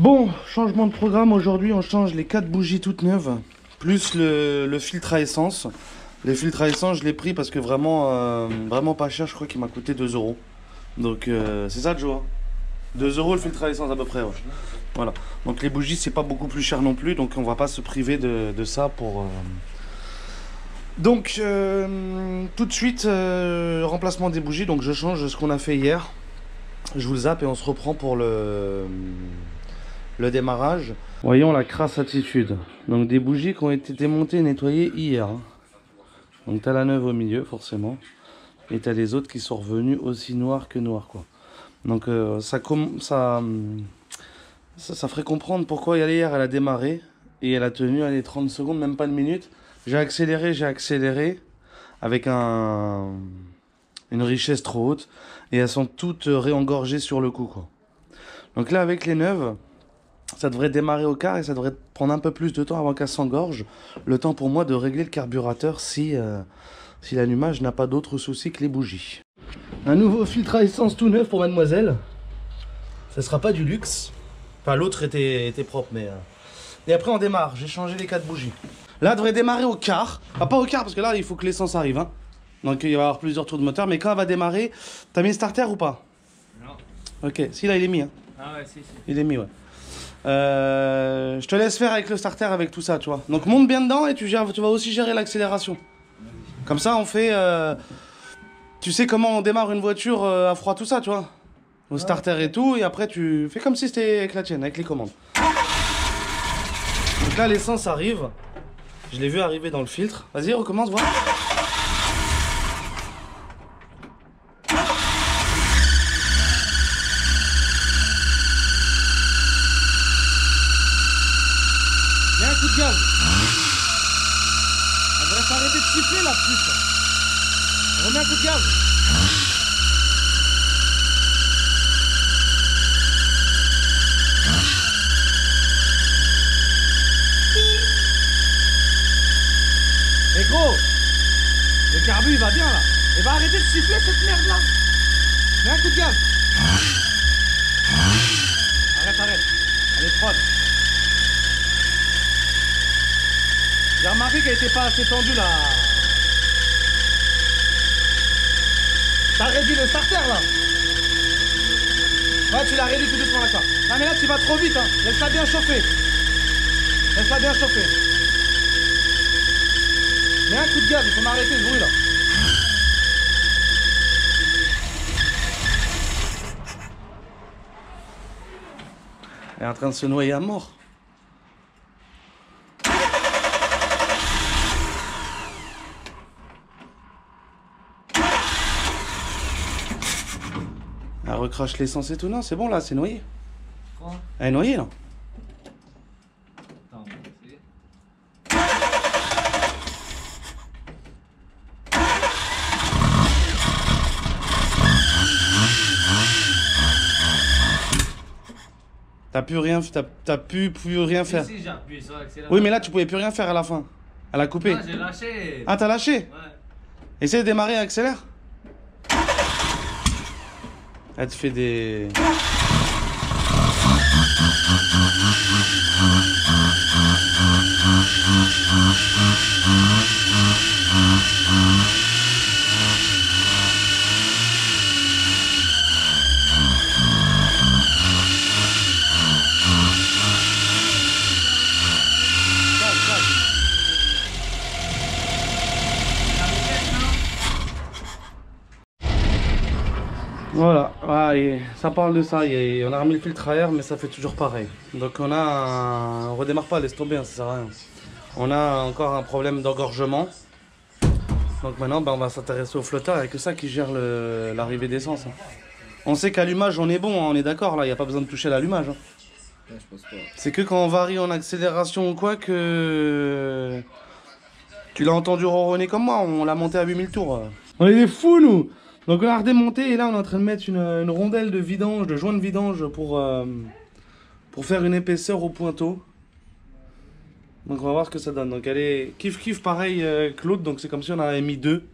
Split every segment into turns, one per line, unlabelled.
Bon, changement de programme. Aujourd'hui on change les 4 bougies toutes neuves, plus le filtre à essence. Le filtre à essence je l'ai pris parce que vraiment, vraiment pas cher, je crois qu'il m'a coûté 2 euros. Donc c'est ça Joe, 2 euros le filtre à essence à peu près, ouais. Voilà, donc les bougies c'est pas beaucoup plus cher non plus, donc on va pas se priver de ça pour... Donc tout de suite, remplacement des bougies, donc je change ce qu'on a fait hier. Je vous le zappe et on se reprend pour le démarrage. Voyons la crasse attitude. Donc des bougies qui ont été démontées et nettoyées hier. Donc tu as la neuve au milieu forcément. Et tu as les autres qui sont revenus aussi noirs que noirs quoi. Donc ça ferait comprendre pourquoi hier elle a démarré. Et elle a tenu allez, 30 secondes, même pas une minute. J'ai accéléré avec une richesse trop haute. Et elles sont toutes réengorgées sur le coup quoi. Donc là avec les neuves, ça devrait démarrer au quart et ça devrait prendre un peu plus de temps avant qu'elle s'engorge. Le temps pour moi de régler le carburateur si l'allumage n'a pas d'autre souci que les bougies. Un nouveau filtre à essence tout neuf pour mademoiselle. Ça sera pas du luxe. Enfin l'autre était propre mais... Et après on démarre, j'ai changé les 4 bougies. Là elle devrait démarrer au quart. Enfin pas au quart parce que là il faut que l'essence arrive. Hein. Donc il va y avoir plusieurs tours de moteur. Mais quand elle va démarrer, t'as mis le starter ou pas? Non. Ok, si là il est mis. Hein. Ah ouais, si. Il est mis ouais. Je te laisse faire avec le starter avec tout ça tu vois. Donc monte bien dedans et tu vas aussi gérer l'accélération. Comme ça on fait... tu sais comment on démarre une voiture à froid tout ça tu vois. Au starter et tout et après tu fais comme si c'était avec la tienne, avec les commandes. Donc là l'essence arrive. Je l'ai vu arriver dans le filtre. Vas-y recommence voir. Mets un coup de gaz. Elle devrait s'arrêter de siffler la pute. Remets un coup de gaz. Mais gros, le carbu il va bien là. Et va arrêter de siffler cette merde là. Mets un coup de gaz. Arrête. Elle est froide. J'ai remarqué qu'elle était pas assez tendue là. T'as réduit le starter là. Ouais tu l'as réduit tout doucement d'accord. Non mais là tu vas trop vite hein. Laisse-la bien chauffer. Laisse-la bien chauffer. Mets un coup de gaz, il faut m'arrêter ce bruit là. Elle est en train de se noyer à mort. Elle recrache l'essence et tout, non, c'est bon là, c'est noyé. Quoi? Elle est noyée là. Attends, on va essayer. T'as pu plus rien faire. Si, j'ai appuyé sur l'accélérateur. Oui, mais là tu pouvais plus rien faire à la fin. Elle a coupé. Ah, j'ai lâché. Ah, t'as lâché? Ouais. Essaye de démarrer, accélère. Elle te fait des... Voilà, ça parle de ça, on a remis le filtre à air mais ça fait toujours pareil. Donc on redémarre pas, laisse tomber, hein, ça sert à rien. On a encore un problème d'engorgement. Donc maintenant on va s'intéresser au flotteur, il n'y a que ça qui gère l'arrivée d'essence. Hein. On sait qu'allumage on est bon, hein, on est d'accord là, il n'y a pas besoin de toucher l'allumage. Hein. Ouais, c'est que quand on varie en accélération ou quoi que... Tu l'as entendu ronronner comme moi, on l'a monté à 8000 tours. On est des fous nous. Donc on a redémonté et là on est en train de mettre une rondelle de vidange, de joint de vidange pour faire une épaisseur au pointeau. Donc on va voir ce que ça donne. Donc elle est kiff pareil que l'autre, donc c'est comme si on en avait mis 2.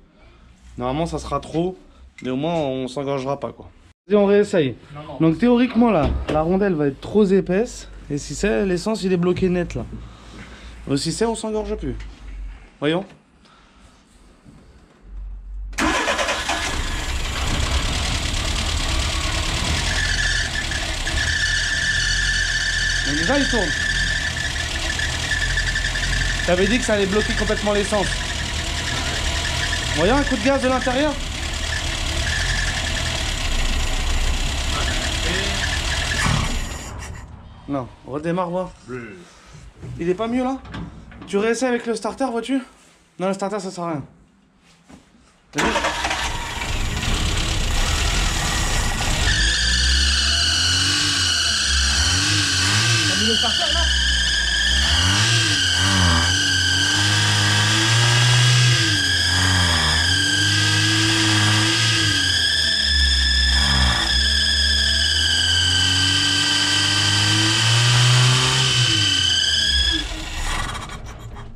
Normalement ça sera trop, mais au moins on s'engorgera pas quoi. Vas-y, on réessaye.
Non, non.
Donc théoriquement là, la rondelle va être trop épaisse. Et si c'est, l'essence il est bloqué net là. Si c'est, on s'engorge plus. Voyons. Donc déjà il tourne. T'avais dit que ça allait bloquer complètement l'essence. Voyons un coup de gaz de l'intérieur. Non, redémarre voir. Il est pas mieux là? Tu réessayes avec le starter, vois-tu? Non, le starter ça sert à rien. T'as vu? T'as mis le starter là?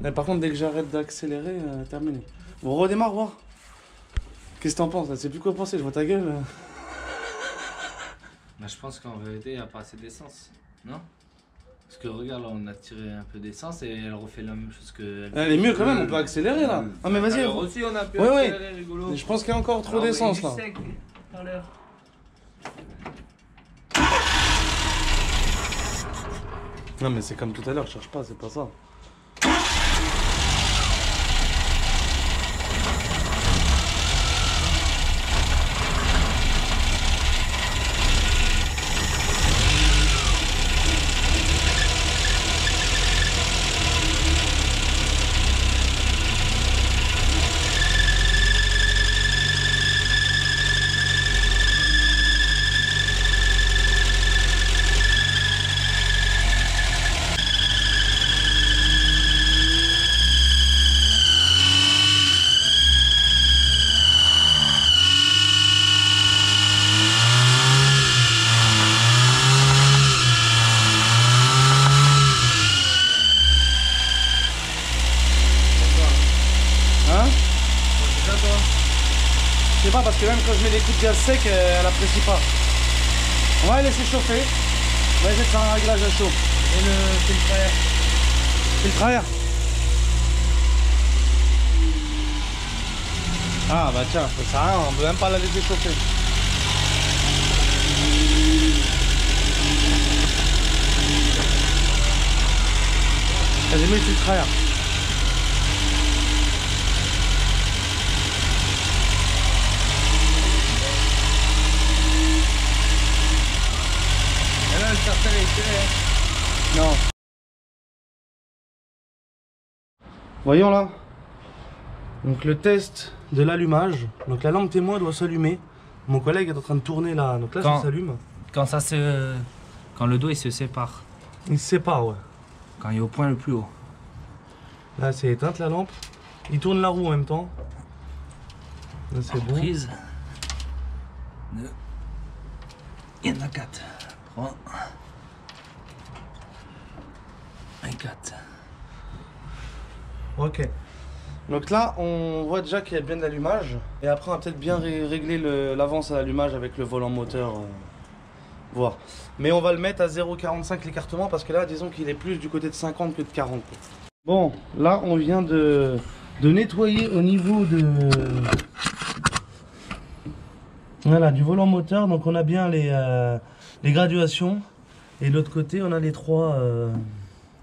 Mais par contre, dès que j'arrête d'accélérer, terminé. Bon, redémarre, voir. Qu'est-ce que t'en penses là? C'est plus quoi penser, je vois ta gueule.
Bah, je pense qu'en vérité, il n'y a pas assez d'essence. Non? Parce que regarde, là, on a tiré un peu d'essence et elle refait la même chose que.
Elle est mieux quand même, on peut accélérer là. Ah, mais vas-y.
Alors aussi, on a pu
Ouais,
accélérer, rigolo.
Mais je pense qu'il y a encore trop
Alors,
d'essence
il
là.
sec, tout à l'heure.
Non, mais c'est comme tout à l'heure, je cherche pas, c'est pas ça. Hein? Je sais pas, parce que même quand je mets des coups de gaz secs, elle apprécie pas. On va la laisser chauffer. On va essayer de faire un réglage à chaud.
Et le filtre à air.
Filtre à air. Ah bah tiens, ça sert à rien, on peut même pas la laisser chauffer. J'ai mis le filtre à air.
Et là, le starter est fait.
Non. Voyons là. Donc le test de l'allumage. Donc la lampe témoin doit s'allumer. Mon collègue est en train de tourner là. Donc là ça s'allume.
Quand ça se. Quand le dos il se sépare.
Il se sépare, ouais.
Quand il est au point le plus haut.
Là c'est éteinte la lampe. Il tourne la roue en même temps. Là c'est bon.
Prise. Deux. Il y en a 4. 3. Et 4.
Ok. Donc là, on voit déjà qu'il y a bien de l'allumage. Et après, on va peut-être bien régler l'avance à l'allumage avec le volant moteur. Voir. Mais on va le mettre à 0,45 l'écartement parce que là, disons qu'il est plus du côté de 50 que de 40. Bon, là, on vient de nettoyer au niveau de... Voilà, du volant moteur. Donc on a bien les graduations. Et de l'autre côté, on a les trois...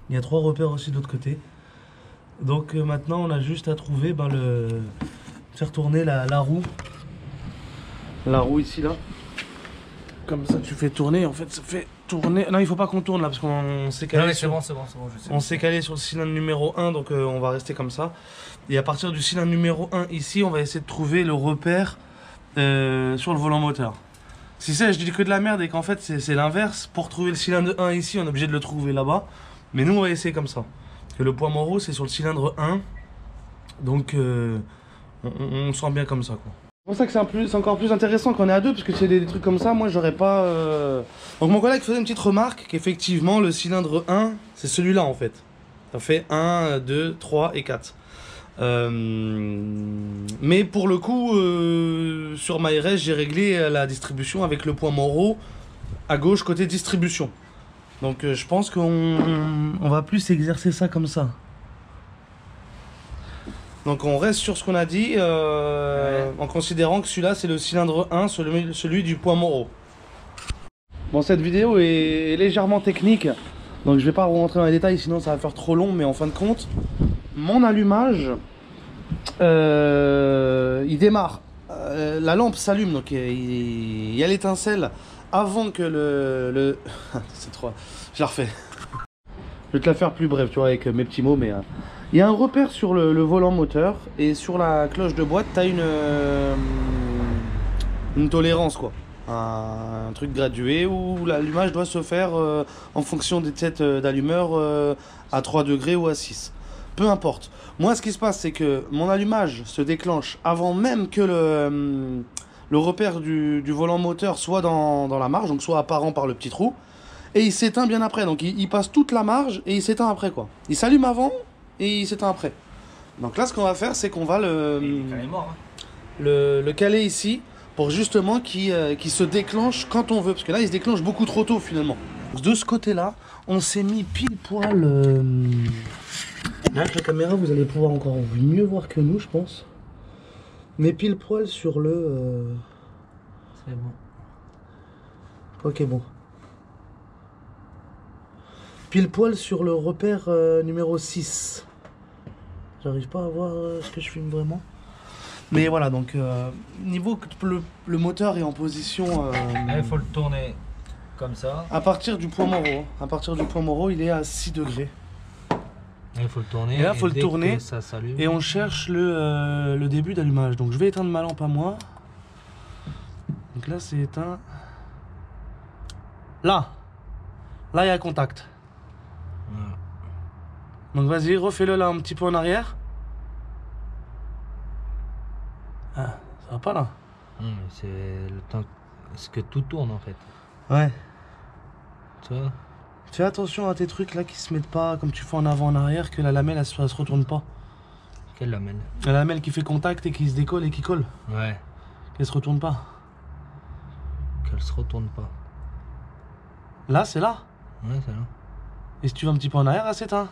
Il y a 3 repères aussi de l'autre côté. Donc maintenant on a juste à trouver faire tourner la roue. La roue ici là. Comme ça tu fais tourner, en fait ça fait tourner. Non il faut pas qu'on tourne là parce qu'on s'est calé.
Non mais
sur...
c'est bon, je sais.
On s'est calé sur le cylindre numéro 1 donc on va rester comme ça. Et à partir du cylindre numéro 1 ici on va essayer de trouver le repère sur le volant moteur. Si c'est je dis que de la merde et qu'en fait c'est l'inverse. Pour trouver le cylindre 1 ici on est obligé de le trouver là-bas. Mais nous on va essayer comme ça. Que le point mort c'est sur le cylindre 1, donc on sent bien comme ça quoi. C'est pour ça que c'est encore plus intéressant quand on est à deux, parce que c'est des trucs comme ça, moi j'aurais pas... Donc mon collègue faisait une petite remarque qu'effectivement le cylindre 1, c'est celui-là en fait. Ça fait 1, 2, 3 et 4. Mais pour le coup, sur MyRes, j'ai réglé la distribution avec le point Moreau à gauche côté distribution. Donc je pense qu'on va plus exercer ça comme ça. Donc on reste sur ce qu'on a dit, en considérant que celui-là c'est le cylindre 1, celui du point Moreau. Bon, cette vidéo est légèrement technique, donc je vais pas rentrer dans les détails sinon ça va faire trop long, mais en fin de compte, mon allumage, il démarre, la lampe s'allume, donc il y a l'étincelle avant que c'est trop... Je la refais. Je vais te la faire plus brève, tu vois, avec mes petits mots, mais... Il y a un repère sur le volant moteur, et sur la cloche de boîte, tu as une tolérance, quoi. Un truc gradué où l'allumage doit se faire en fonction des têtes d'allumeur à 3 degrés ou à 6. Peu importe. Moi, ce qui se passe, c'est que mon allumage se déclenche avant même que le repère du volant moteur soit dans la marge, donc soit apparent par le petit trou, et il s'éteint bien après. Donc il passe toute la marge et il s'éteint après, quoi. Il s'allume avant et il s'éteint après. Donc là, ce qu'on va faire, c'est qu'on va le caler ici pour justement qu'il se déclenche quand on veut. Parce que là, il se déclenche beaucoup trop tôt finalement. De ce côté-là, on s'est mis pile poil... Là, avec la caméra, vous allez pouvoir encore mieux voir que nous, je pense. Mais pile poil sur le...
C'est bon.
Ok, bon. Pile poil sur le repère numéro 6. J'arrive pas à voir ce que je filme vraiment. Mais voilà, donc niveau que le moteur est en position...
Il faut le tourner comme ça.
À partir du point Moreau. À partir du point Moreau, il est à 6 degrés.
Il faut le tourner.
Et là, il faut le tourner.
Ça s'allume.
Et on cherche le début d'allumage. Donc je vais éteindre ma lampe à moi. Donc là, c'est éteint. Là, il y a contact.
Voilà.
Donc vas-y, refais-le là un petit peu en arrière. Ah, ça va pas là.
Mais c'est le temps que tout tourne en fait.
Ouais.
Tu vois?
Fais attention à tes trucs là qui se mettent pas comme tu fais en avant en arrière, que la lamelle elle se retourne pas.
Quelle lamelle?
La lamelle qui fait contact et qui se décolle et qui colle.
Ouais.
Qu'elle se retourne pas.
Qu'elle se retourne pas.
Là, c'est là.
Ouais, c'est là.
Et si tu vas un petit peu en arrière, là, c'est éteint.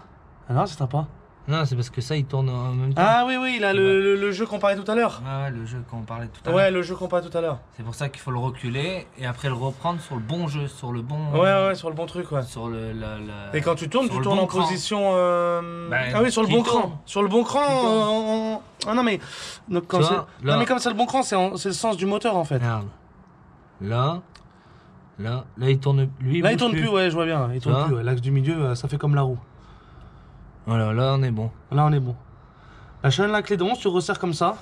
Ah non, c'est éteint pas.
Non, c'est parce que ça il tourne en même temps.
Ah oui, oui, là, le jeu qu'on parlait tout à l'heure.
Ouais, le jeu qu'on parlait tout à l'heure.
Ouais, le jeu qu'on parlait tout à l'heure.
C'est pour ça qu'il faut le reculer et après le reprendre sur le bon jeu, sur le bon.
Ouais, sur le bon truc, ouais.
Sur
Et quand tu tournes
bon
en
cran.
position.
Ben,
ah oui, sur le
qui
bon
tourne.
cran. Sur le bon cran. Ah non, mais. Donc,
Tu vois, là.
Non, mais comme c'est le bon cran, c'est le sens du moteur en fait.
Regarde. Là, il tourne. Lui,
Là, il
bouge
tourne plus, ouais, je vois bien. Il tourne
vois
plus, ouais. L'axe du milieu, ça fait comme la roue.
Voilà, là on est bon.
Là, on est bon. La chaîne, la clé de 11, tu resserres comme ça.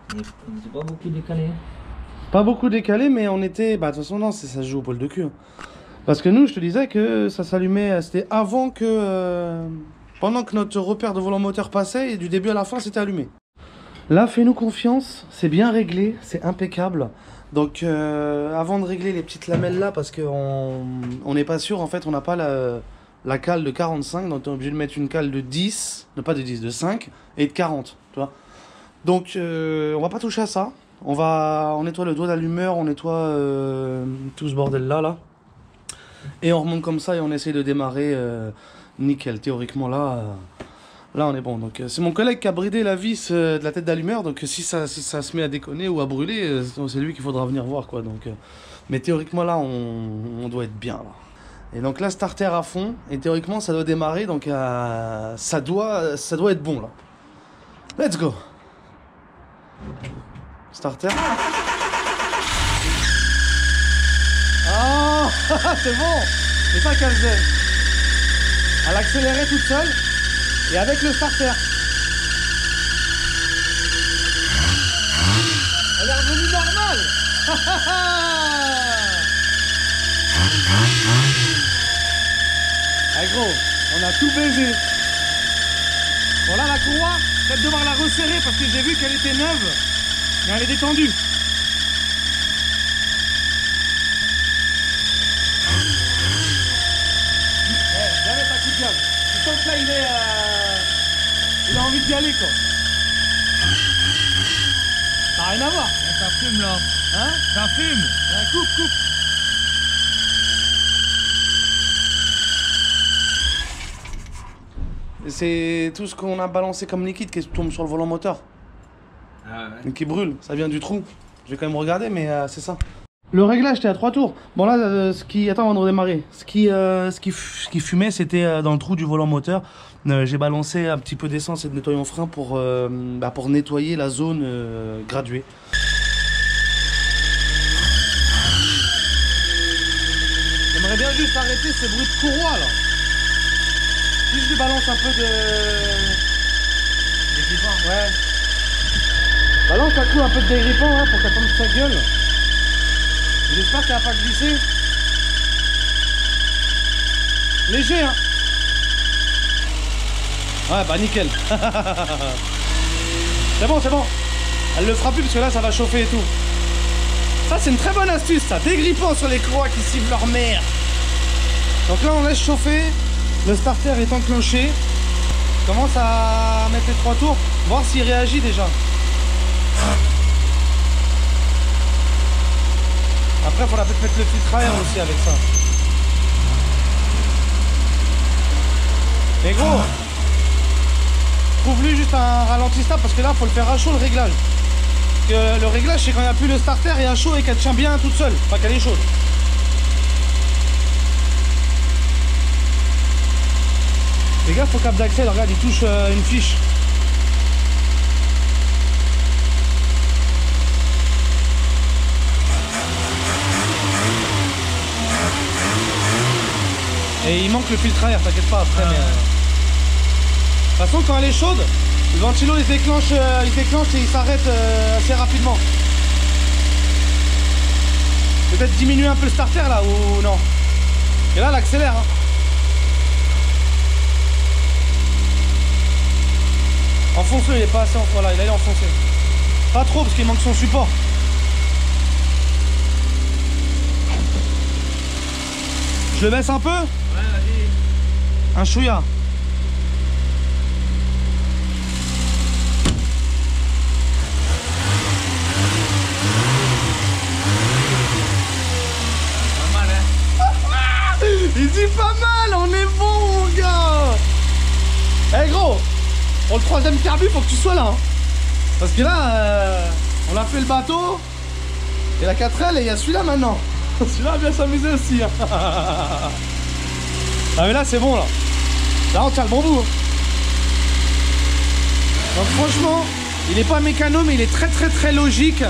C'est pas beaucoup décalé.
Pas beaucoup décalé, mais on était. Bah, de toute façon, non, ça se joue au poil de cul. Parce que nous, je te disais que ça s'allumait. C'était avant que. Pendant que notre repère de volant moteur passait, et du début à la fin, c'était allumé. Là, fais-nous confiance. C'est bien réglé, c'est impeccable. Donc, avant de régler les petites lamelles là, parce qu'on n'est pas sûr, en fait, on n'a pas la cale de 45, donc on est obligé de mettre une cale de 10, pas de 10, de 5 et de 40, tu vois. Donc, on va pas toucher à ça. On nettoie le doigt d'allumeur, on nettoie tout ce bordel là. Et on remonte comme ça et on essaye de démarrer nickel. Théoriquement là on est bon. Donc c'est mon collègue qui a bridé la vis de la tête d'allumeur. Donc si ça se met à déconner ou à brûler, c'est lui qu'il faudra venir voir, quoi. Donc, mais théoriquement là on doit être bien là. Et donc là starter à fond. Et théoriquement ça doit démarrer. Donc ça doit être bon là. Let's go. Starter. Ah, c'est bon. C'est ça qu'elle faisait. Elle accélérait toute seule. Et avec le starter. Elle est revenue normale. Ah gros, on a tout baisé. Bon là la courroie, peut-être devoir la resserrer parce que j'ai vu qu'elle était neuve. Mais elle est détendue. Viens mettre un coup de gueule. Tu sens que là il est Il a envie d'y aller quoi. Ça n'a rien à voir.
Ça fume là.
Hein?
Ça fume.
Coupe. C'est tout ce qu'on a balancé comme liquide qui tombe sur le volant moteur.
Ah ouais.
Et qui brûle. Ça vient du trou. Je vais quand même regarder, mais c'est ça. Le réglage, j'étais à 3 tours. Bon là, attends avant de redémarrer. Ce qui fumait, c'était dans le trou du volant moteur. J'ai balancé un petit peu d'essence et de nettoyant frein pour nettoyer la zone graduée. J'aimerais bien juste arrêter ces bruits de courroie là. Si je lui balance un peu de...
Dégrippant.
Ouais. Balance un coup un peu de dégrippant hein, pour qu'elle tombe sa gueule. J'espère qu'elle va pas glisser. Léger hein. Ouais bah nickel. C'est bon. Elle le fera plus parce que là ça va chauffer et tout. Ça c'est une très bonne astuce ça. Dégrippant sur les courroies qui ciblent leur mère. Donc là on laisse chauffer. Le starter est enclenché. Je commence à mettre les 3 tours. Voir s'il réagit déjà. Après, il faudra peut-être mettre le filtre à air aussi avec ça. Mais gros, trouve-lui juste un ralentisseur parce que là, il faut le faire à chaud le réglage. Parce que le réglage, c'est quand il n'y a plus le starter et à chaud et qu'elle tient bien toute seule, pas qu'elle est chaude. Fais gaffe au cap d'accès, regarde, il touche une fiche. Et il manque le filtre à air, t'inquiète pas après. Mais, de toute façon, quand elle est chaude, le ventilo il se déclenche et il s'arrête assez rapidement. Peut-être diminuer un peu le starter là ou non. Et là, elle accélère. Hein. Enfonce-le, il est pas assez enfoncé. Voilà, il est enfoncé. Pas trop parce qu'il manque son support. Je le baisse un peu?
Ouais, vas-y.
Un chouïa.
Pas mal, hein.
Il dit pas mal, on est bon mon gars. Eh gros, pour le 3ème carbu, faut que tu sois là. Hein. Parce que là, on a fait le bateau. Et la 4L, et il y a celui-là maintenant. Celui-là a bien s'amuser aussi. Hein. Ah mais là c'est bon là. Là on tient le bon bout. Hein. Donc franchement, il n'est pas mécano mais il est très logique.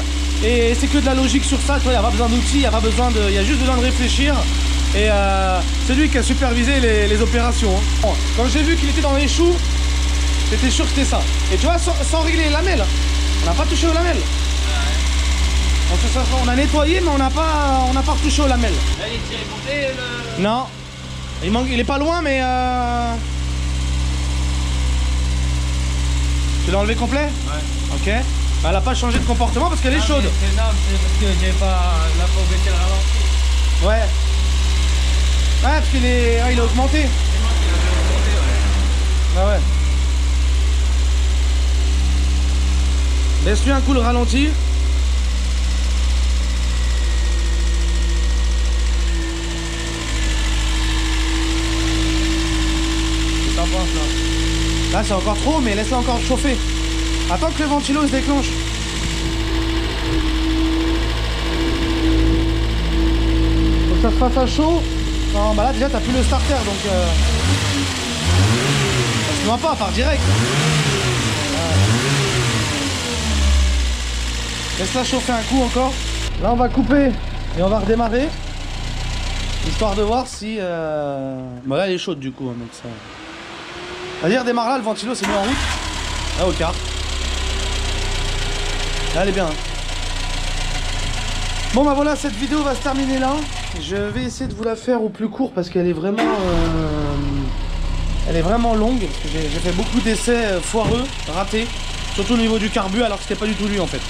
Et c'est que de la logique sur ça, tu vois, il n'y a pas besoin d'outils, il y a juste besoin de réfléchir. Et c'est lui qui a supervisé les opérations. Hein. Bon, quand j'ai vu qu'il était dans les choux, j'étais sûr que c'était ça. Et tu vois, sans régler les lamelles, on n'a pas touché aux lamelles. On a nettoyé mais on n'a pas retouché aux lamelles.
Là il est tiré complet le...
Non. Il est pas loin mais Tu l'as enlevé complet?
Ouais.
Ok. Bah, elle a pas changé de comportement parce qu'elle est chaude.
C'est énorme, c'est parce que j'ai pas... Là faut baisser le ralenti.
Ouais. Ouais parce qu'il est... il est augmenté.
C'est moi qui l'avais augmenté, ouais.
Bah ouais. Laisse-lui un coup le ralenti. Là c'est encore trop mais laisse-la encore chauffer. Attends que le ventilo se déclenche. Faut que ça se fasse à chaud. Non bah là déjà t'as plus le starter donc ça se noie pas, part direct. Laisse-la chauffer un coup encore. Là on va couper et on va redémarrer. Histoire de voir si... Bah là elle est chaude du coup hein, donc ça... Vas-y redémarre là, le ventilo s'est mis en route. Là au quart. Là elle est bien. Hein. Bon bah voilà, cette vidéo va se terminer là. Je vais essayer de vous la faire au plus court parce qu'elle est vraiment... Elle est vraiment longue. Parce que j'ai fait beaucoup d'essais foireux, ratés. Surtout au niveau du carbu alors que c'était pas du tout lui en fait.